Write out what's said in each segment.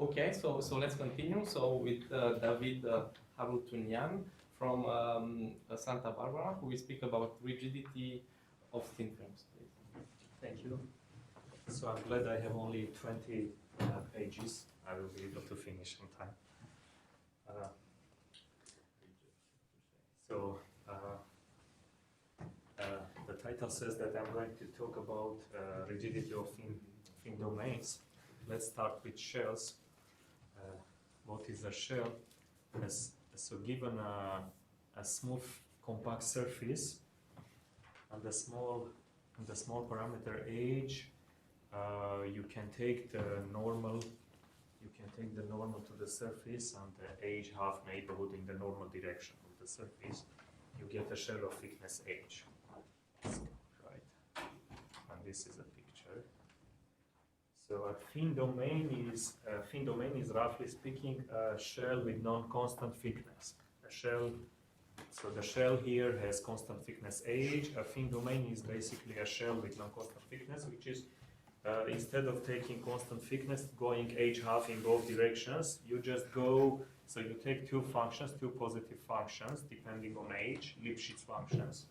Okay, so let's continue. So with Davit Harutyunyan from Santa Barbara, who will speak about rigidity of thin films, please. Thank you. So I'm glad I have only 20 pages. I will be able to finish on time. The title says that I'm going to talk about rigidity of thin domains. Let's start with shells. What is a shell? So given a smooth compact surface and the small parameter h, you can take the normal. You can take the normal to the surface and the h half neighborhood in the normal direction of the surface. You get a shell of thickness h. Right, and this is a picture. So a thin domain is roughly speaking a shell with non-constant thickness. So the shell here has constant thickness h. A thin domain is basically a shell with non-constant thickness, which is instead of taking constant thickness, going h half in both directions, you just go. So you take two positive functions depending on h, Lipschitz functions,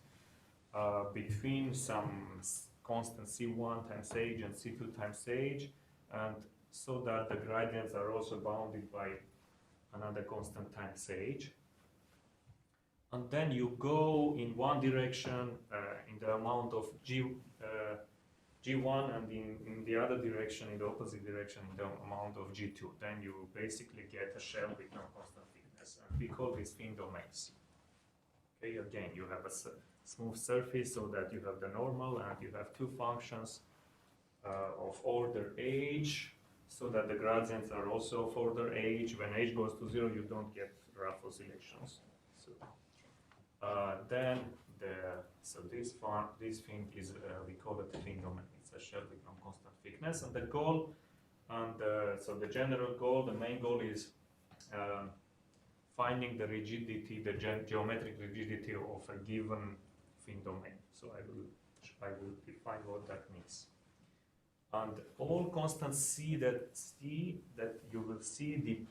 between some constant c1 times h and c2 times h, and so that the gradients are also bounded by another constant times h. And then you go in one direction in the amount of G1 and in the other direction, in the opposite direction, in the amount of G2. Then you basically get a shell with non-constant thickness. And we call these thin domains. Okay, again, you have a smooth surface so that you have the normal, and you have two functions of order h, so that the gradients are also of order h. When h goes to 0, you don't get rough oscillations. So this thing is we call it a thin domain. It's a shell with non-constant thickness, and the goal, so the general goal, the main goal is finding the rigidity, the geometric rigidity of a given thin domain. So I will define what that means. And all constants c that you will see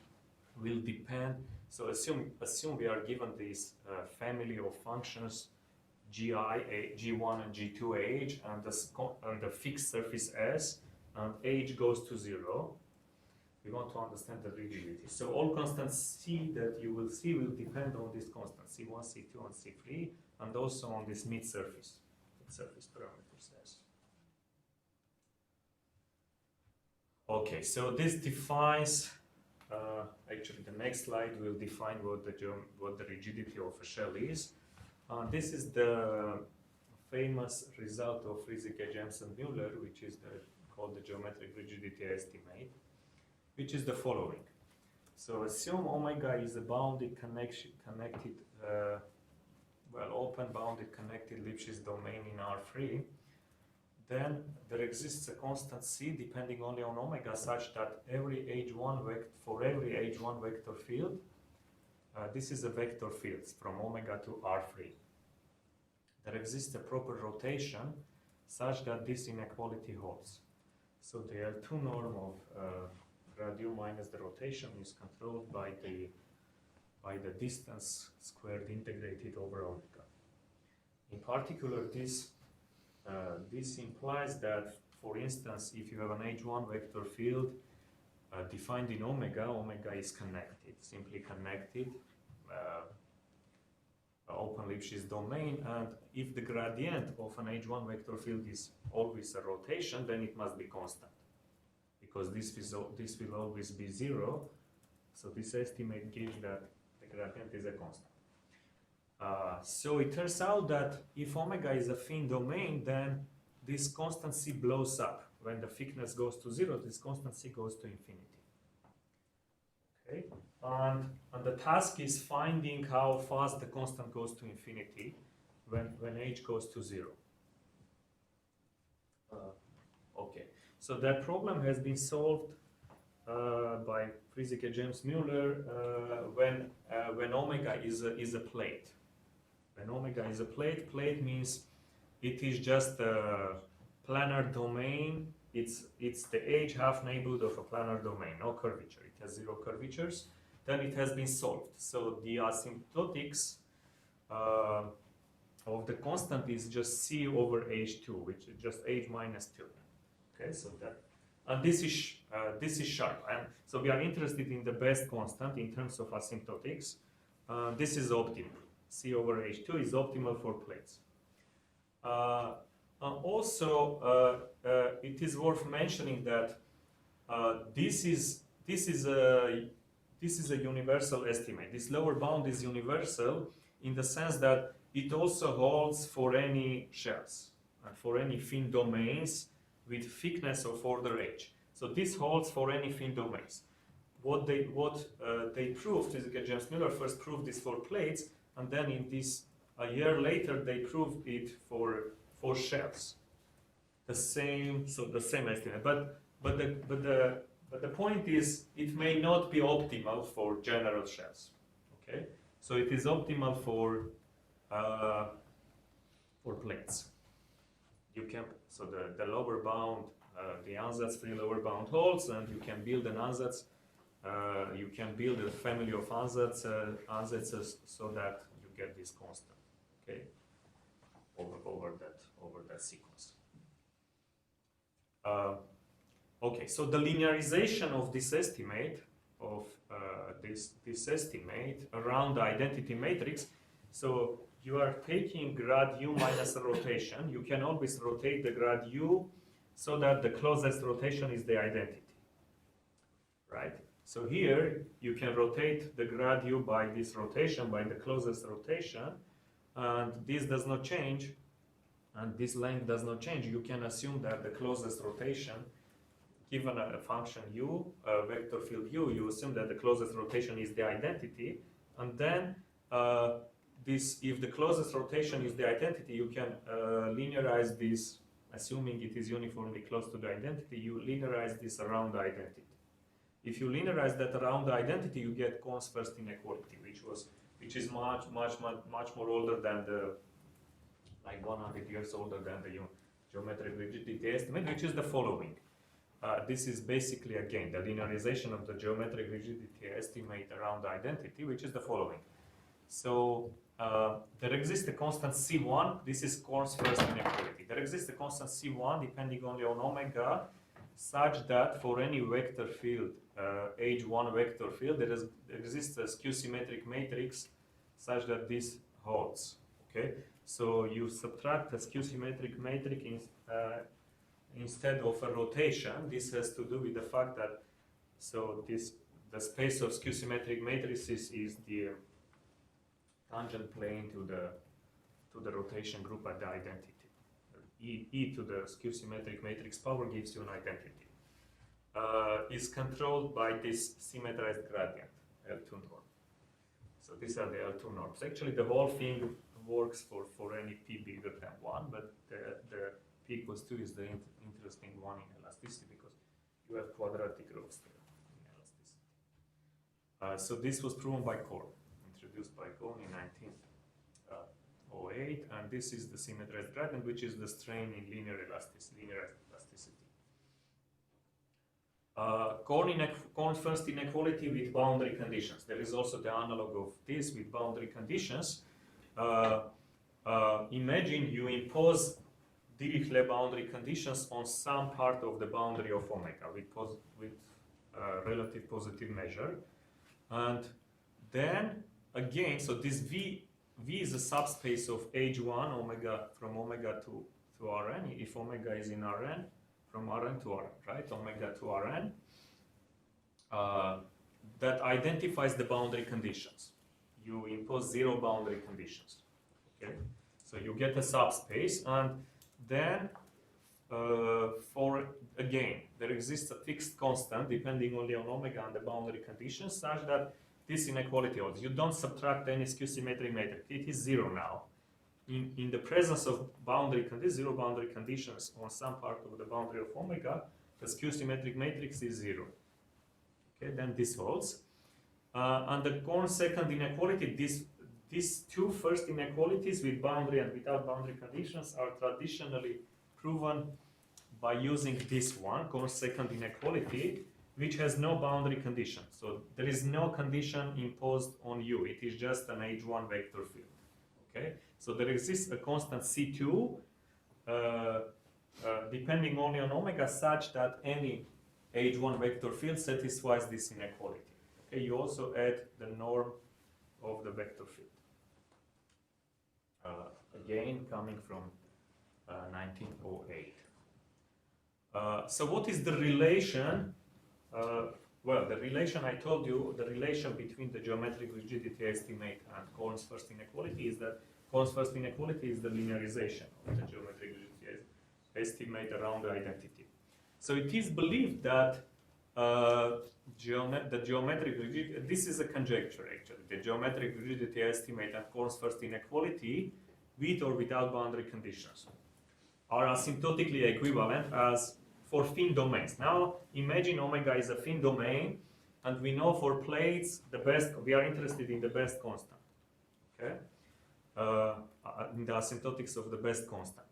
will depend. So assume we are given this family of functions G1 and G2h, and the fixed surface S, and h goes to 0. We want to understand the rigidity. So all constants c that you will see will depend on this constant c1, c2, and c3, and also on this mid-surface parameters S. Okay, so this defines. Actually, the next slide will define what the rigidity of a shell is. This is the famous result of Friesecke, James, and Mueller, which is called the geometric rigidity estimate, which is the following. So assume omega is a bounded open bounded connected Lipschitz domain in R3. Then there exists a constant c depending only on omega, such that for every h1 vector field, this is a vector field from omega to R3. There exists a proper rotation such that this inequality holds. So the L2 norm of grad u minus the rotation is controlled by the distance squared integrated over omega. In particular, this implies that, for instance, if you have an h1 vector field defined in omega is connected, simply connected, open Lipschitz domain, and if the gradient of an h1 vector field is always a rotation, then it must be constant, because this will always be 0. So this estimate gives that the gradient is a constant. So it turns out that if omega is a thin domain, then this constant c blows up. When the thickness goes to 0, this constant c goes to infinity. Okay, and the task is finding how fast the constant goes to infinity when h goes to 0. Okay, so that problem has been solved by Friesecke, James, Mueller when omega is a plate. When omega is a plate means it is just planar domain, it's the edge half neighborhood of a planar domain, no curvature. It has zero curvatures. Then it has been solved. So the asymptotics of the constant is just c over h2, which is just h minus 2. Okay, so that, and this is sharp. And so we are interested in the best constant in terms of asymptotics. This is optimal. C over h2 is optimal for plates. Also, it is worth mentioning that this is a universal estimate. This lower bound is universal in the sense that it also holds for any shells and for any thin domains with thickness of order h. So this holds for any thin domains. What they proved is that James Mueller first proved this for plates, and then in this a year later they proved it for shells. The same estimate. But the point is, it may not be optimal for general shells. Okay, so it is optimal for plates. You can, so the lower bound, the ansatz free lower bound holds, and you can build an ansatz. You can build a family of ansatzes so that you get this constant. Okay, over that sequence. Okay, so the linearization of this estimate this estimate around the identity matrix. So you are taking grad u minus a rotation. You can always rotate the grad u so that the closest rotation is the identity, right? So here you can rotate the grad u by this rotation, by the closest rotation, and this does not change, and this length does not change. You can assume that the closest rotation, given a function u, a vector field u, you assume that the closest rotation is the identity, and then if the closest rotation is the identity, you can linearize this, assuming it is uniformly close to the identity, you linearize this around the identity. If you linearize that around the identity, you get Korn's first inequality, which is much more older than like 100 years older than the geometric rigidity estimate, which is the following. This is basically, again, the linearization of the geometric rigidity estimate around the identity, which is the following. So there exists a constant C1. This is Korn's first inequality. There exists a constant C1 depending only on omega, such that for any vector field, H1 vector field, there exists a skew-symmetric matrix such that this holds. Okay, so you subtract a skew-symmetric matrix instead of a rotation. This has to do with the fact that the space of skew-symmetric matrices is the tangent plane to the rotation group at the identity. E to the skew-symmetric matrix power gives you an identity. Is controlled by this symmetrized gradient, L2 norm. So these are the L2 norms. Actually, the whole thing works for any p bigger than 1, but the p equals 2 is the interesting one in elasticity because you have quadratic growth there in elasticity. So this was proven by Korn, introduced by Korn in 1908, and this is the symmetrized gradient, which is the strain in linear elasticity. Korn's first inequality with boundary conditions. There is also the analog of this with boundary conditions. Imagine you impose Dirichlet boundary conditions on some part of the boundary of omega with relative positive measure, and then again, so this V is a subspace of H1 omega from omega to Rn. If omega is in Rn, from Rn to Rn, right? Omega to Rn. That identifies the boundary conditions. You impose zero boundary conditions. Okay, so you get a subspace, and then there exists a fixed constant depending only on omega and the boundary conditions, such that this inequality holds. You don't subtract any skew-symmetric matrix. It is zero now. In the presence of zero boundary conditions on some part of the boundary of omega, the skew-symmetric matrix is zero. Okay, then this holds. And the Korn second inequality, these two first inequalities with boundary and without boundary conditions are traditionally proven by using this one, Korn's second inequality, which has no boundary condition. So there is no condition imposed on U. It is just an H1 vector field. Okay. So there exists a constant C2 depending only on omega such that any H1 vector field satisfies this inequality. Okay. You also add the norm of the vector field. Again, coming from 1908. So what is the relation? Well, the relation I told you, the relation between the geometric rigidity estimate and Korn's first inequality is that Korn's first inequality is the linearization of the geometric rigidity estimate around the identity. So it is believed that the geometric rigidity, this is a conjecture actually, the geometric rigidity estimate and Korn's first inequality with or without boundary conditions are asymptotically equivalent as for thin domains. Now imagine omega is a thin domain, and we know for plates the best, we are interested in the best constant, okay? In the asymptotics of the best constant.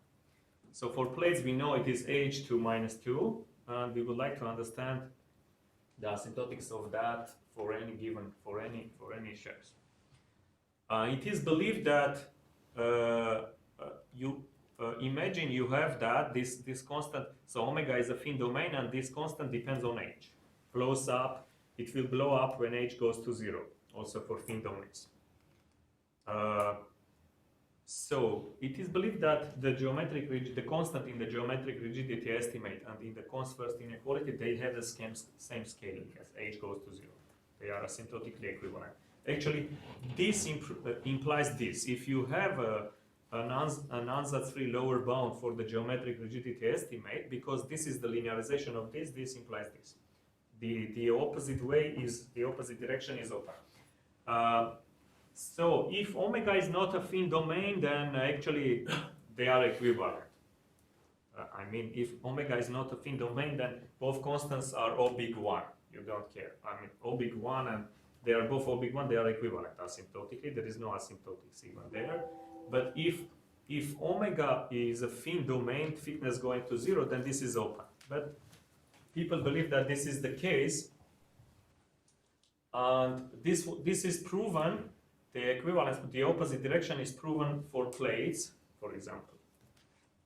So for plates we know it is H2 minus 2, and we would like to understand the asymptotics of that for any given, for any shells. It is believed that imagine you have that this constant, so omega is a thin domain, and this constant depends on H. Blows up, it will blow up when H goes to 0, also for thin domains. So it is believed that the constant in the geometric rigidity estimate and in the Korn's first inequality, they have the same scaling as H goes to 0. They are asymptotically equivalent. Actually, this implies this. If you have an ansatz-free lower bound for the geometric rigidity estimate, because this is the linearization of this implies this. The opposite way is, the opposite direction is open. So if omega is not a thin domain, then actually they are equivalent. I mean, if omega is not a thin domain, then both constants are O big 1. You don't care. I mean, O big 1 and they are both O big 1, they are equivalent asymptotically. There is no asymptotics even there. But if omega is a thin domain, thickness going to 0, then this is open. But people believe that this is the case, and this is proven. The equivalence, the opposite direction is proven for plates, for example,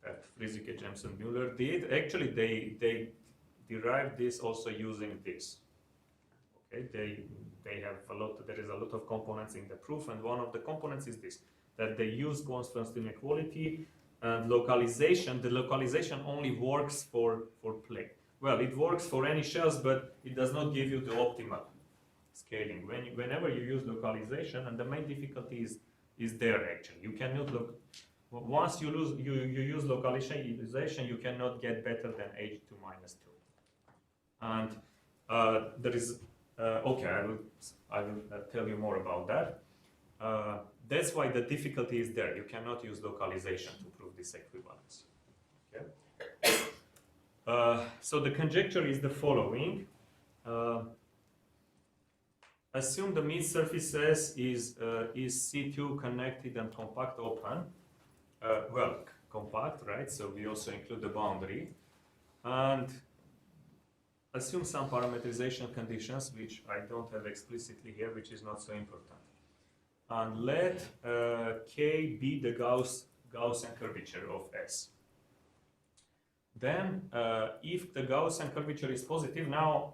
that Friesecke, James, and Mueller did. Actually, they derived this also using this. Okay, they have a lot. There is a lot of components in the proof, and one of the components is this: that they use Korn's first inequality and localization. The localization only works for plate. Well, it works for any shells, but it does not give you the optimal scaling. Whenever you use localization, and the main difficulty is there actually. You cannot look. Once you use localization, you cannot get better than H2 minus 2. And there is okay. I will tell you more about that. That's why the difficulty is there. You cannot use localization to prove this equivalence. Okay. So the conjecture is the following. Assume the mid-surface S is C2 connected and compact open. Well, compact, right? So we also include the boundary. And assume some parametrization conditions, which I don't have explicitly here, which is not so important. And let K be the Gaussian curvature of S. Then, if the Gaussian curvature is positive, now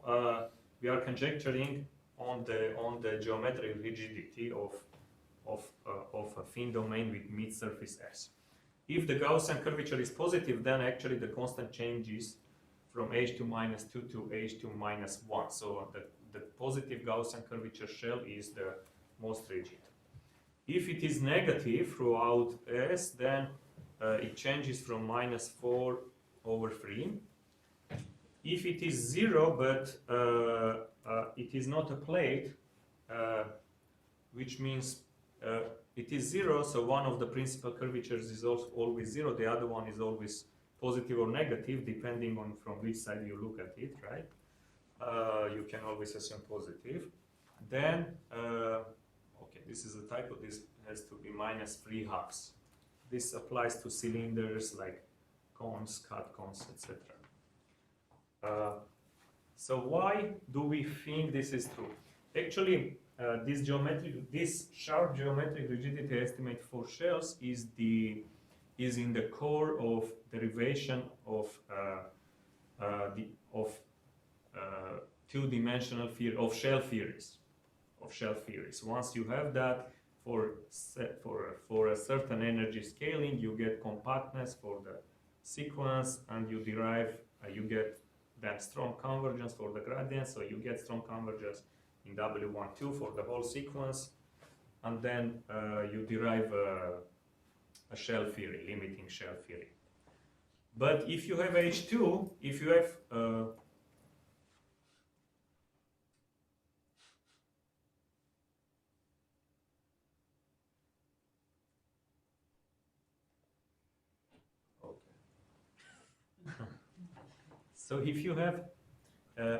we are conjecturing on the geometric rigidity of a thin domain with mid-surface S. If the Gaussian curvature is positive, then actually the constant changes from H2 minus 2 to H2 minus 1. So the positive Gaussian curvature shell is the most rigid. If it is negative throughout S, then it changes from minus 4 over 3. If it is 0, but it is not a plate, which means it is 0, so one of the principal curvatures is also always 0, the other one is always positive or negative, depending on from which side you look at it, right? You can always assume positive. Then, okay, this is a typo, this has to be minus 3/2. This applies to cylinders like cones, cut cones, etc. So why do we think this is true? Actually, this sharp geometric rigidity estimate for shells is in the core of derivation of two-dimensional theory of shell theories. Once you have that for a certain energy scaling, you get compactness for the sequence, and you derive you get then strong convergence for the gradient. So you get strong convergence in W12 for the whole sequence, and then you derive a shell theory, limiting shell theory. But if you have H2, if you have so if you have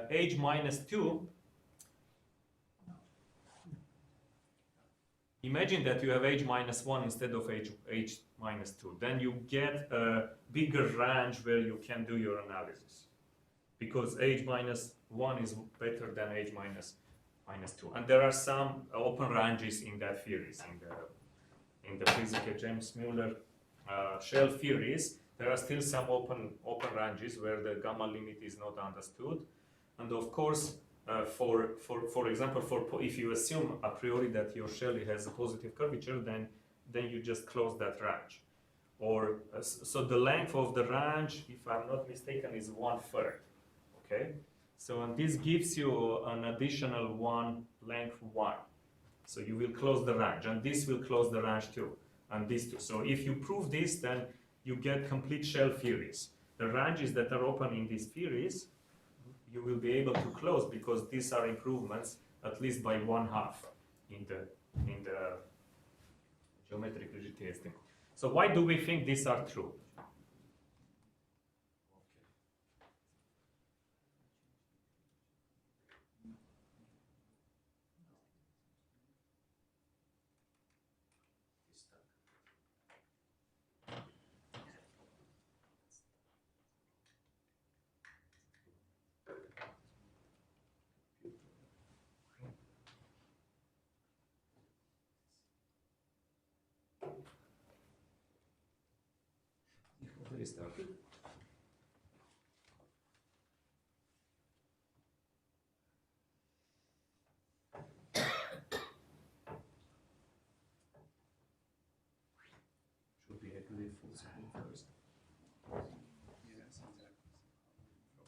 H minus 2, imagine that you have H minus 1 instead of H minus 2. Then you get a bigger range where you can do your analysis, because H minus 1 is better than H minus 2. And there are some open ranges in that theories, in the Friesecke James Mueller shell theories. There are still some open ranges where the gamma limit is not understood. And of course, for example, if you assume a priori that your shell has a positive curvature, then you just close that range. Or so the length of the range, if I'm not mistaken, is 1/3. Okay, so and this gives you an additional length 1. So you will close the range, and this will close the range too, and this too. So if you prove this, then you get complete shell theories. The ranges that are open in these theories, you will be able to close, because these are improvements at least by 1/2 in the geometric rigidity estimate. So why do we think these are true? Restart. Should be happy with full screen first. Yes, exactly.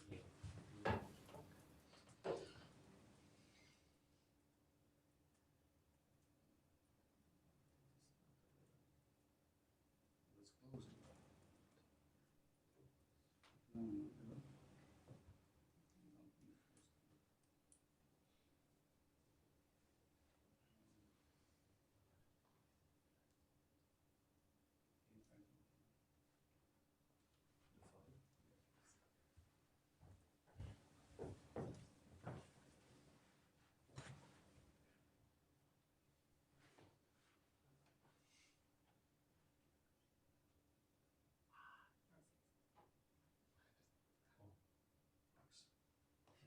Let's close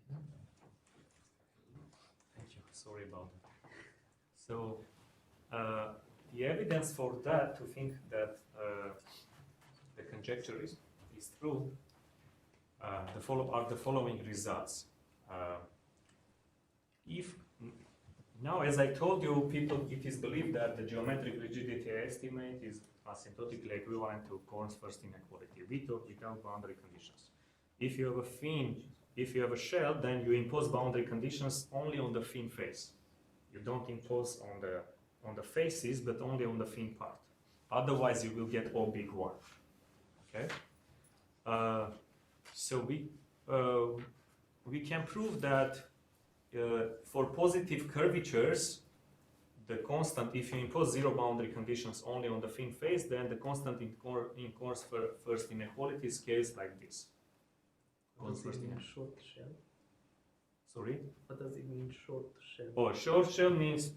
it. Thank you. Sorry about that. So the evidence for that, to think that the conjecture is true, are the following results. Now, as I told you, it is believed that the geometric rigidity estimate is asymptotically equivalent to Korn's first inequality, without boundary conditions. If you have a shell, then you impose boundary conditions only on the thin face. You don't impose on the faces, but only on the thin part. Otherwise, you will get O big 1. Okay. So we can prove that for positive curvatures, the constant, if you impose zero boundary conditions only on the thin face, then the constant in Korn's first inequality scales like this. What does it mean short shell? Sorry? What does it mean short shell? Oh, short shell means,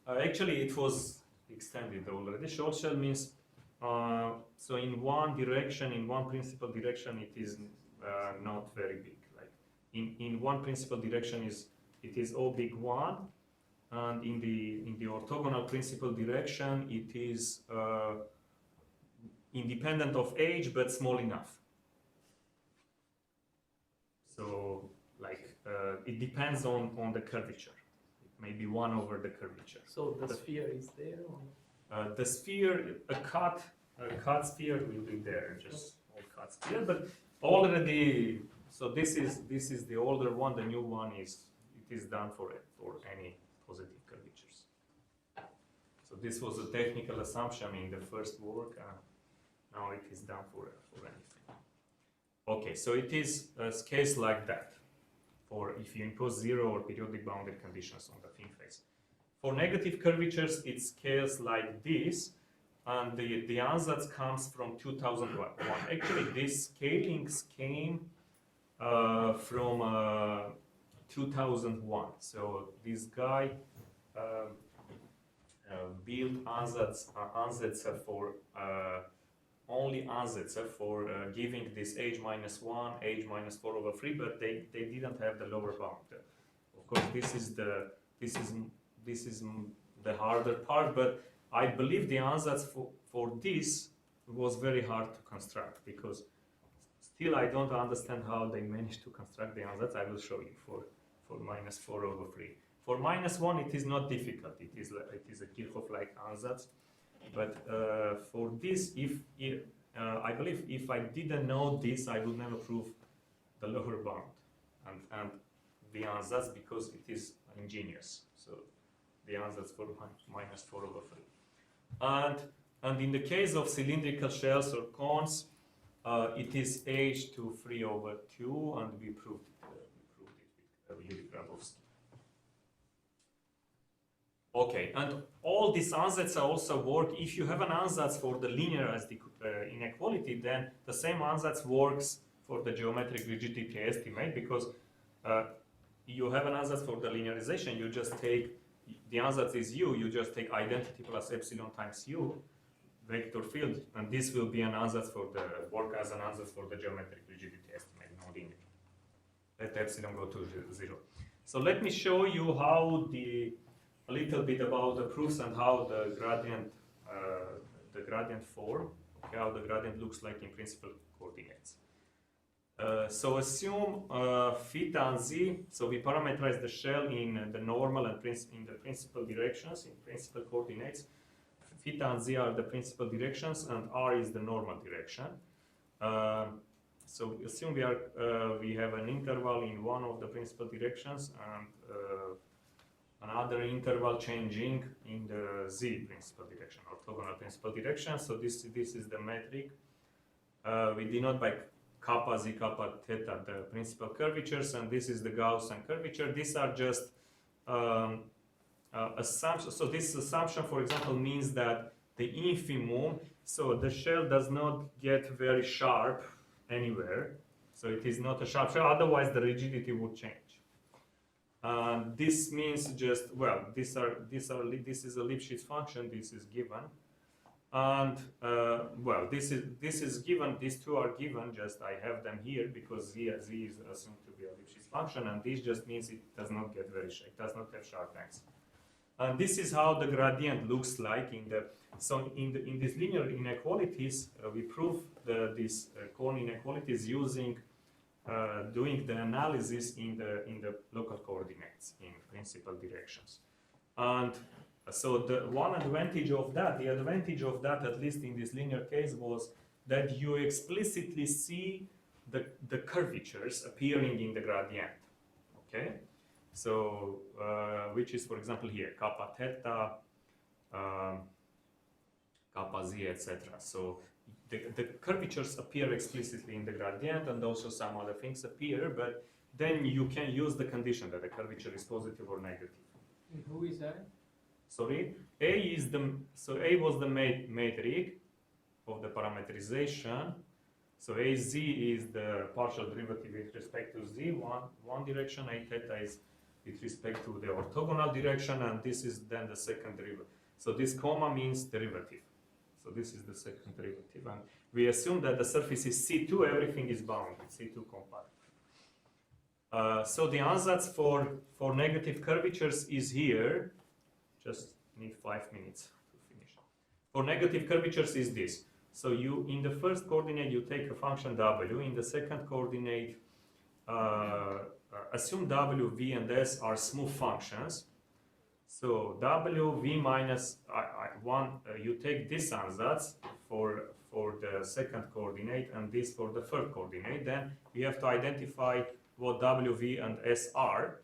actually it was extended already. Short shell means, so in one direction, in one principal direction, it is not very big, like in one principal direction it is O big 1, and in the orthogonal principal direction it is independent of age but small enough. So like it depends on the curvature. It may be 1 over the curvature. So the sphere is there? Or? The sphere, a cut sphere will be there, just all cut sphere, but already. So this is the older one. The new one it is done for any positive curvatures. So this was a technical assumption in the first work. Now it is done for anything. Okay, so it is a case like that. For if you impose 0 or periodic boundary conditions on the thin face. For negative curvatures, it scales like this, and the ansatz comes from 2001. Actually, these scalings came from 2001. So this guy built ansatz for only ansatz for giving this h-1, h-4/3, but they didn't have the lower bound. Of course, this is the harder part, but I believe the ansatz for this was very hard to construct, because still I don't understand how they managed to construct the ansatz. I will show you for -4/3. For -1 it is not difficult. It is a Kirchhoff-like ansatz. But for this, I believe if I didn't know this, I would never prove the lower bound and the ansatz, because it is ingenious. So the ansatz for -4/3. And in the case of cylindrical shells or cones, it is h to 3/2, and we proved it with Yury Grabovsky. Okay, and all these ansatz also work. If you have an ansatz for the linear as the inequality, then the same ansatz works for the geometric rigidity estimate, because you have an ansatz for the linearization. You just take, the ansatz is u, you just take identity plus epsilon times u, vector field, and this will be an ansatz for the, work as an ansatz for the geometric rigidity estimate, no linear. Let epsilon go to 0. So let me show you how a little bit about the proofs and how the gradient form, okay, how the gradient looks like in principal coordinates. So assume theta and z. So we parameterize the shell in the normal and in the principal directions, in principal coordinates. Theta and z are the principal directions, and r is the normal direction. So assume we have an interval in one of the principal directions and another interval changing in the z principal direction, orthogonal principal direction. So this is the metric. We denote by kappa, z, kappa, theta the principal curvatures, and this is the Gaussian curvature. These are just assumptions. So this assumption, for example, means that the infimum, so the shell does not get very sharp anywhere. So it is not a sharp shell, otherwise the rigidity would change. This means just, well, this is a Lipschitz function, this is given. And well, this is given, these two are given, just I have them here because z is assumed to be a Lipschitz function, and this just means it does not get very sharp, it does not have sharp angles. And this is how the gradient looks like in these linear inequalities. We prove these Korn inequalities using doing the analysis in the local coordinates in principal directions. And so the advantage of that, at least in this linear case, was that you explicitly see the curvatures appearing in the gradient. Okay, so which is, for example, here kappa theta, kappa z, etc. So the curvatures appear explicitly in the gradient, and also some other things appear, but then you can use the condition that the curvature is positive or negative. And who is that? Sorry, A was the metric of the parameterization. So AZ is the partial derivative with respect to z, one direction, A theta is with respect to the orthogonal direction, and this is then the second derivative. So this comma means derivative. So this is the second derivative, and we assume that the surface is C2, everything is bounded, C2 compact. So the ansatz for negative curvatures is here. Just need 5 minutes to finish. For negative curvatures is this. So you, in the first coordinate, you take a function w. In the second coordinate, assume w, v, and s are smooth functions. So w, v minus 1, you take this ansatz for the second coordinate and this for the third coordinate. Then we have to identify what w, v, and s are.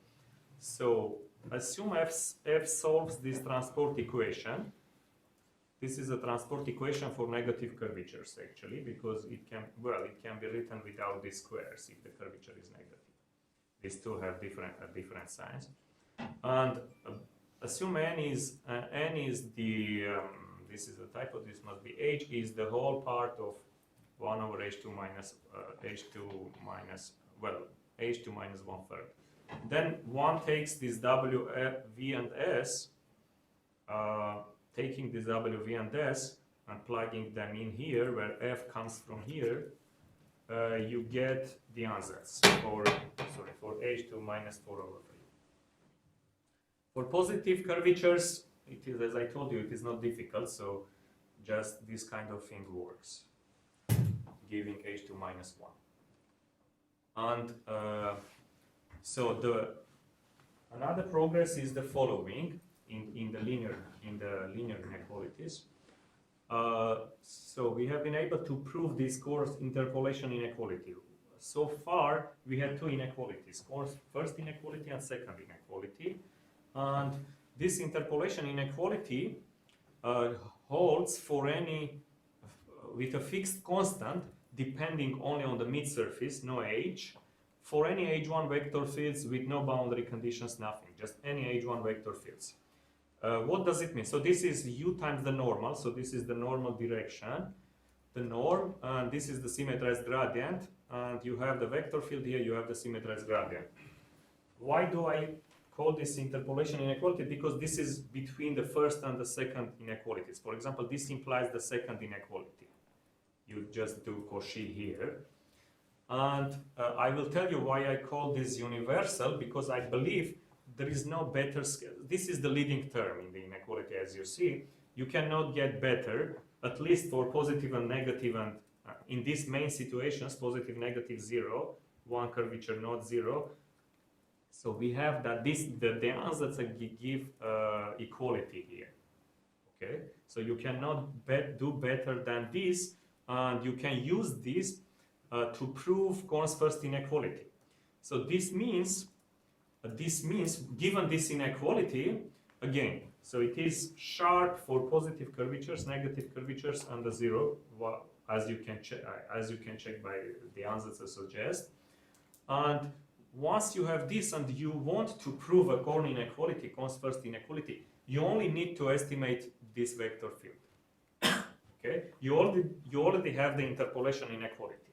So assume f solves this transport equation. This is a transport equation for negative curvatures, actually, because it can be written without these squares if the curvature is negative. These two have different signs. And assume n is the this is a typo. This must be h is the whole part of 1 over h2 minus h2 minus h2 minus 1/3. Then one takes this w, v, and s. Taking this w, v, and s and plugging them in here, where f comes from here, you get the ansatz for h2 minus 4 over 3. For positive curvatures, it is, as I told you, it is not difficult, so just this kind of thing works, giving h2 minus 1. And so another progress is the following in the linear inequalities. So we have been able to prove this Korn's interpolation inequality. So far, we had two inequalities: Korn's first inequality and second inequality. And this interpolation inequality holds for any with a fixed constant depending only on the mid-surface, no h, for any h1 vector fields with no boundary conditions, nothing, just any h1 vector fields. What does it mean? So this is u times the normal, so this is the normal direction, the norm, and this is the symmetrized gradient, and you have the vector field here, you have the symmetrized gradient. Why do I call this interpolation inequality? Because this is between the first and the second inequalities. For example, this implies the second inequality. You just do Cauchy here. And I will tell you why I call this universal, because I believe there is no better scale. This is the leading term in the inequality, as you see. You cannot get better, at least for positive and negative, and in these main situations, positive, negative, 0, one curvature, not 0. So we have that the ansatz give equality here. Okay, so you cannot do better than this, and you can use this to prove Korn's first inequality. So this means given this inequality, again, so it is sharp for positive curvatures, negative curvatures, and the 0, as you can check by the ansatz suggest. And once you have this and you want to prove a Korn inequality, Korn's first inequality, you only need to estimate this vector field. Okay, you already have the interpolation inequality.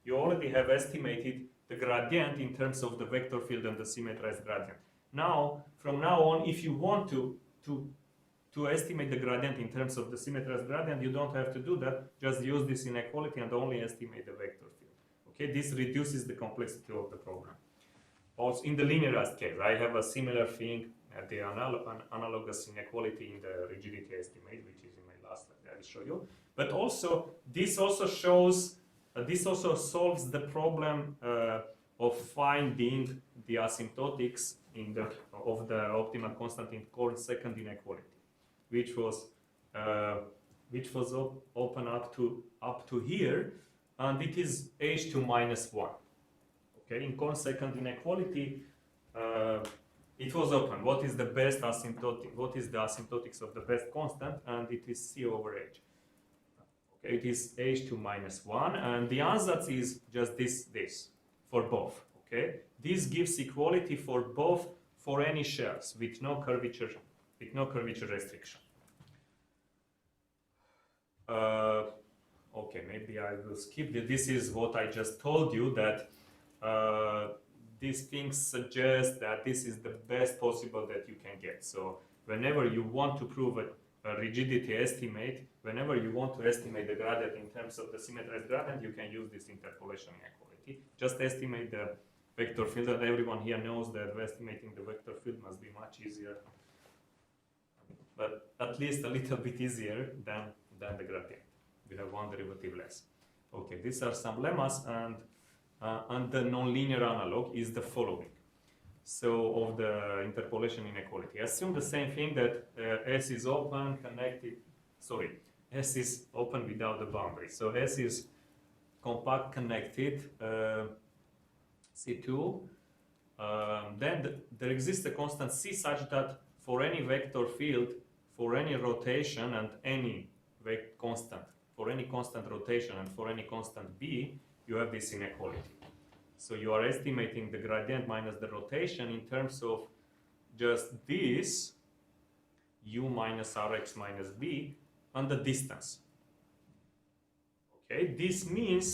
You already have estimated the gradient in terms of the vector field and the symmetrized gradient. Now, from now on, if you want to estimate the gradient in terms of the symmetrized gradient, you don't have to do that. Just use this inequality and only estimate the vector field. Okay, this reduces the complexity of the problem. Also, in the linearized case, I have a similar thing at the analogous inequality in the rigidity estimate, which is in my last slide I will show you. But also, this also shows. This also solves the problem of finding the asymptotics of the optimal constant in Korn's second inequality, which was open up to here, and it is h2 minus 1. Okay, in Korn's second inequality, it was open. What is the best asymptotic? What is the asymptotics of the best constant? And it is c over h. Okay, it is h2 minus 1, and the ansatz is just this for both. Okay, this gives equality for both for any shells with no curvature restriction. Okay, maybe I will skip this. This is what I just told you, that these things suggest that this is the best possible that you can get. So whenever you want to prove a rigidity estimate, whenever you want to estimate the gradient in terms of the symmetrized gradient, you can use this interpolation inequality. Just estimate the vector field, and everyone here knows that estimating the vector field must be much easier, but at least a little bit easier than the gradient. We have one derivative less. Okay, these are some lemmas, and the nonlinear analog is the following. So of the interpolation inequality, assume the same thing, that S is open, connected, sorry, S is open without the boundary. So S is compact connected, C2. Then there exists a constant C such that for any vector field, for any rotation and any constant, for any constant rotation and for any constant B, you have this inequality. So you are estimating the gradient minus the rotation in terms of just this u minus rx minus b and the distance. Okay, this means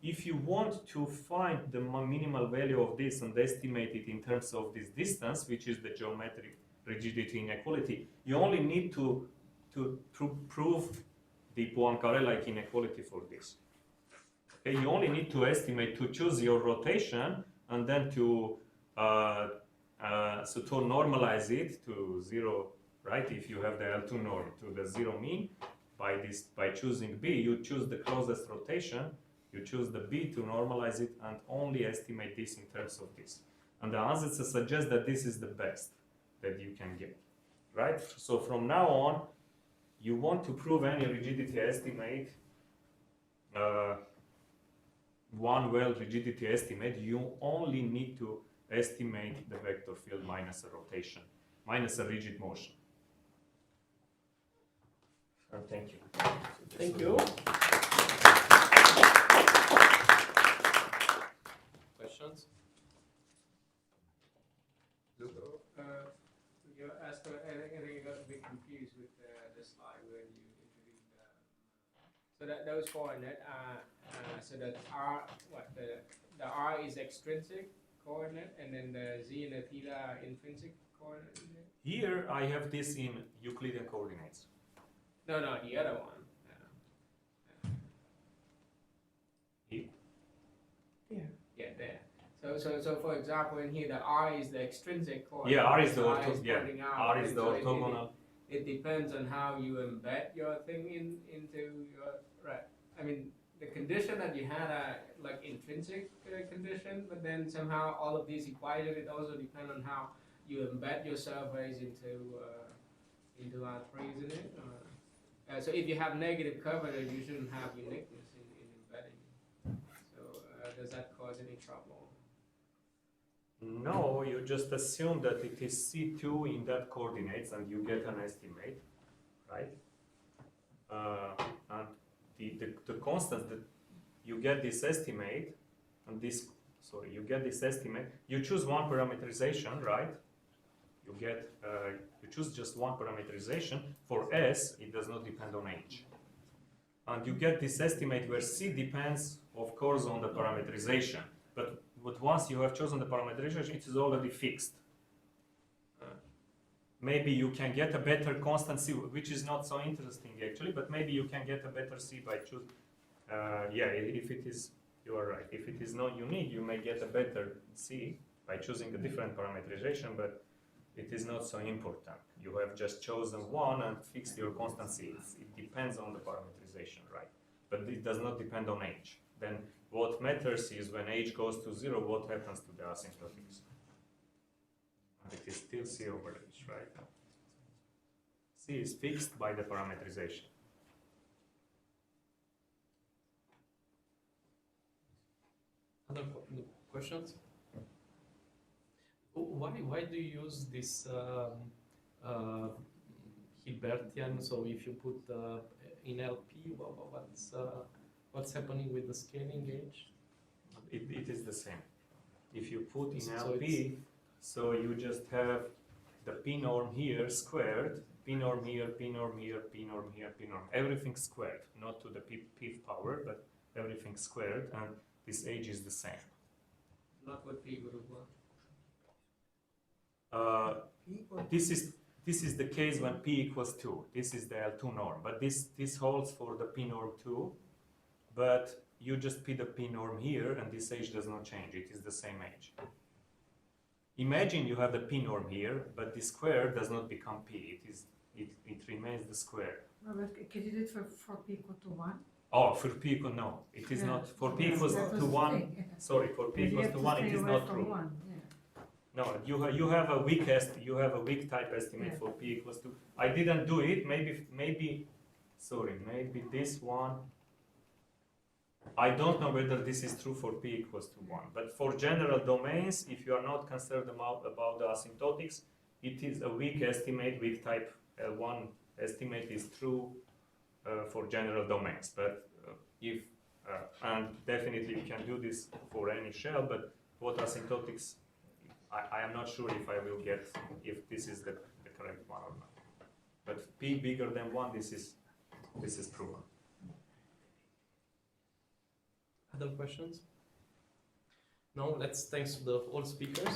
if you want to find the minimal value of this and estimate it in terms of this distance, which is the geometric rigidity inequality, you only need to prove the Poincare-like inequality for this. Okay, you only need to estimate, to choose your rotation, and then to normalize it to 0, right? If you have the L2 norm to the 0 mean, by choosing B, you choose the closest rotation, you choose the B to normalize it, and only estimate this in terms of this. And the answer suggests that this is the best that you can get, right? So from now on, you want to prove any rigidity estimate, one well rigidity estimate, you only need to estimate the vector field minus a rotation, minus a rigid motion. Thank you. Thank you. Questions? You asked, I think you got a bit confused with the slide when you introduced so that was coordinate. So that R, the R is extrinsic coordinate, and then the Z and the theta are intrinsic coordinate. Here I have this in Euclidean coordinates. No, the other one. Here? Yeah, there. So for example, in here, the R is the extrinsic coordinate. Yeah, R is the orthogonal. orthogonal. It depends on how you embed your thing into your, right. I mean, the condition that you had a like intrinsic condition, but then somehow all of these equations, it also depend on how you embed your surface into R3, isn't it? So if you have negative coverage, you shouldn't have uniqueness in embedding. So does that cause any trouble? No, you just assume that it is C2 in that coordinates and you get an estimate, right? And the constant that you get this estimate, and this, sorry, you get this estimate, you choose one parameterization, right? You get, you choose just one parameterization. For S, it does not depend on H. And you get this estimate where C depends, of course, on the parameterization. But once you have chosen the parameterization, it is already fixed. Maybe you can get a better constant C, which is not so interesting actually, but maybe you can get a better C by choosing, yeah, if it is, you are right. If it is not unique, you may get a better C by choosing a different parameterization, but it is not so important. You have just chosen one and fixed your constant C. It depends on the parameterization, right? But it does not depend on H. Then what matters is when H goes to 0, what happens to the asymptotics. It is still C over H, right? C is fixed by the parameterization. Other questions? Why do you use this Hilbertian? So if you put in LP, what's happening with the scaling gauge? It is the same. If you put in So LP, so you just have the P norm here squared, P norm here, P norm here, P norm here, P norm. Everything squared, not to the Pth power, but everything squared, and this H is the same. Not what P would have worked. This is the case when P equals 2. This is the L2 norm, but this holds for the P norm too. But you just put the p norm here, and this h does not change. It is the same h. Imagine you have the p norm here, but the square does not become p. It remains the square. Well, but can you do it for p equal to 1? Oh, for p equal, no. It is not. For p Yeah, equals that was to the 1. thing. Sorry, for p You equals have to to 1, stay it is away not from true. 1, yeah. No, you have a weak type estimate Yeah. for p equals to. I didn't do it. Maybe this one. I don't know whether this is true for p equals to 1. But for general domains, if you are not concerned about the asymptotics, it is a weak estimate. Weak type L1 estimate is true for general domains. But and definitely we can do this for any shell. But what asymptotics? I am not sure if I will get if this is the correct one or not. But p bigger than 1, this is proven. Other questions? No, let's thanks to all speakers.